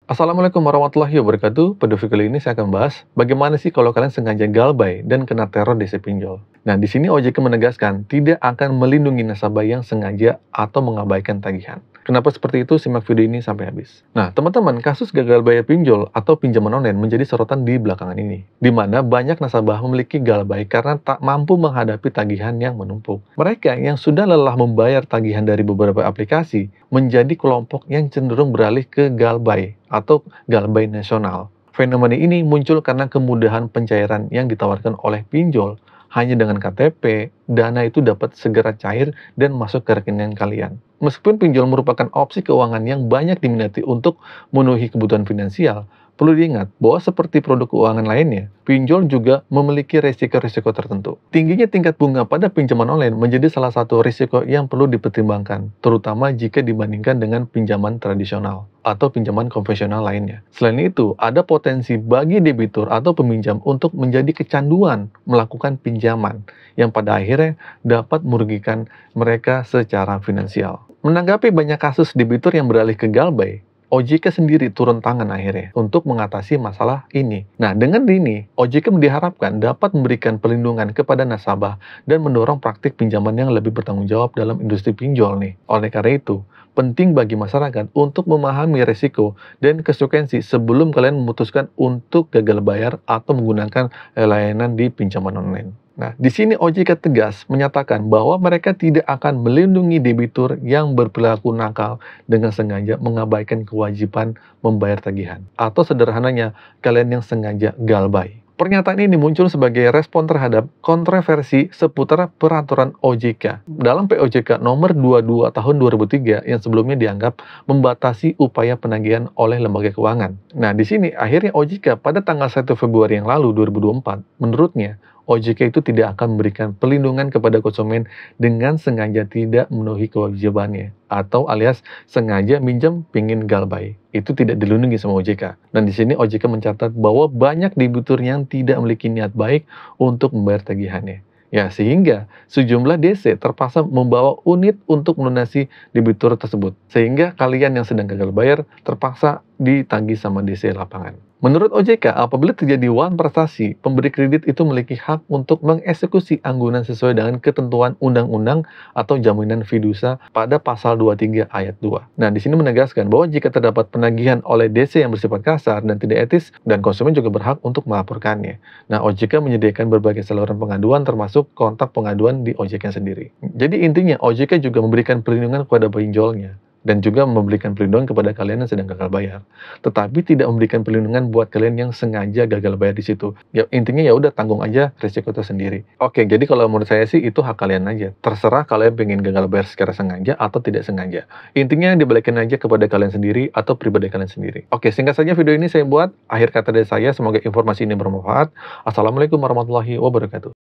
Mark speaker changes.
Speaker 1: Assalamualaikum warahmatullahi wabarakatuh. Pada video kali ini saya akan bahas bagaimana sih kalau kalian sengaja galbay dan kena teror DC pinjol. Nah, di sini OJK menegaskan tidak akan melindungi nasabah yang sengaja atau mengabaikan tagihan. Kenapa seperti itu? Simak video ini sampai habis. Nah, teman-teman, kasus gagal bayar pinjol atau pinjaman online menjadi sorotan di belakangan ini, di mana banyak nasabah memiliki galbay karena tak mampu menghadapi tagihan yang menumpuk. Mereka yang sudah lelah membayar tagihan dari beberapa aplikasi menjadi kelompok yang cenderung beralih ke galbay atau galbay nasional. Fenomena ini muncul karena kemudahan pencairan yang ditawarkan oleh pinjol. Hanya dengan KTP, dana itu dapat segera cair dan masuk ke rekening kalian. Meskipun pinjol merupakan opsi keuangan yang banyak diminati untuk memenuhi kebutuhan finansial, perlu diingat bahwa seperti produk keuangan lainnya, pinjol juga memiliki risiko-risiko tertentu. Tingginya tingkat bunga pada pinjaman online menjadi salah satu risiko yang perlu dipertimbangkan, terutama jika dibandingkan dengan pinjaman tradisional atau pinjaman konvensional lainnya. Selain itu, ada potensi bagi debitur atau peminjam untuk menjadi kecanduan melakukan pinjaman yang pada akhirnya dapat merugikan mereka secara finansial. Menanggapi banyak kasus debitur yang beralih ke galbay, OJK sendiri turun tangan akhirnya untuk mengatasi masalah ini. Nah, dengan ini, OJK diharapkan dapat memberikan perlindungan kepada nasabah dan mendorong praktik pinjaman yang lebih bertanggung jawab dalam industri pinjol nih. Oleh karena itu, penting bagi masyarakat untuk memahami risiko dan konsekuensi sebelum kalian memutuskan untuk gagal bayar atau menggunakan layanan di pinjaman online. Nah, di sini OJK tegas menyatakan bahwa mereka tidak akan melindungi debitur yang berperilaku nakal dengan sengaja mengabaikan kewajiban membayar tagihan. Atau sederhananya, kalian yang sengaja galbay. Pernyataan ini muncul sebagai respon terhadap kontroversi seputar peraturan OJK dalam POJK nomor 22 tahun 2003 yang sebelumnya dianggap membatasi upaya penagihan oleh lembaga keuangan. Nah, di sini akhirnya OJK pada tanggal 1 Februari yang lalu 2024, menurutnya OJK itu tidak akan memberikan perlindungan kepada konsumen dengan sengaja tidak memenuhi kewajibannya atau alias sengaja minjem pingin galbay. Itu tidak dilindungi sama OJK. Dan di sini OJK mencatat bahwa banyak debitur yang tidak memiliki niat baik untuk membayar tagihannya. Ya, sehingga sejumlah DC terpaksa membawa unit untuk melunasi debitur tersebut. Sehingga kalian yang sedang gagal bayar terpaksa ditagih sama DC lapangan. Menurut OJK, apabila terjadi wan prestasi, pemberi kredit itu memiliki hak untuk mengeksekusi anggunan sesuai dengan ketentuan undang-undang atau jaminan fidusia pada pasal 23 ayat 2. Nah, di sini menegaskan bahwa jika terdapat penagihan oleh DC yang bersifat kasar dan tidak etis, dan konsumen juga berhak untuk melaporkannya. Nah, OJK menyediakan berbagai saluran pengaduan termasuk kontak pengaduan di OJK sendiri. Jadi intinya, OJK juga memberikan perlindungan kepada pinjolnya dan juga memberikan perlindungan kepada kalian yang sedang gagal bayar. Tetapi tidak memberikan perlindungan buat kalian yang sengaja gagal bayar di situ. Ya, intinya ya udah tanggung aja risiko itu sendiri. Oke, jadi kalau menurut saya sih itu hak kalian aja. Terserah kalian pengen gagal bayar secara sengaja atau tidak sengaja. Intinya dibalikin aja kepada kalian sendiri atau pribadi kalian sendiri. Oke, singkat saja video ini saya buat. Akhir kata dari saya, semoga informasi ini bermanfaat. Assalamualaikum warahmatullahi wabarakatuh.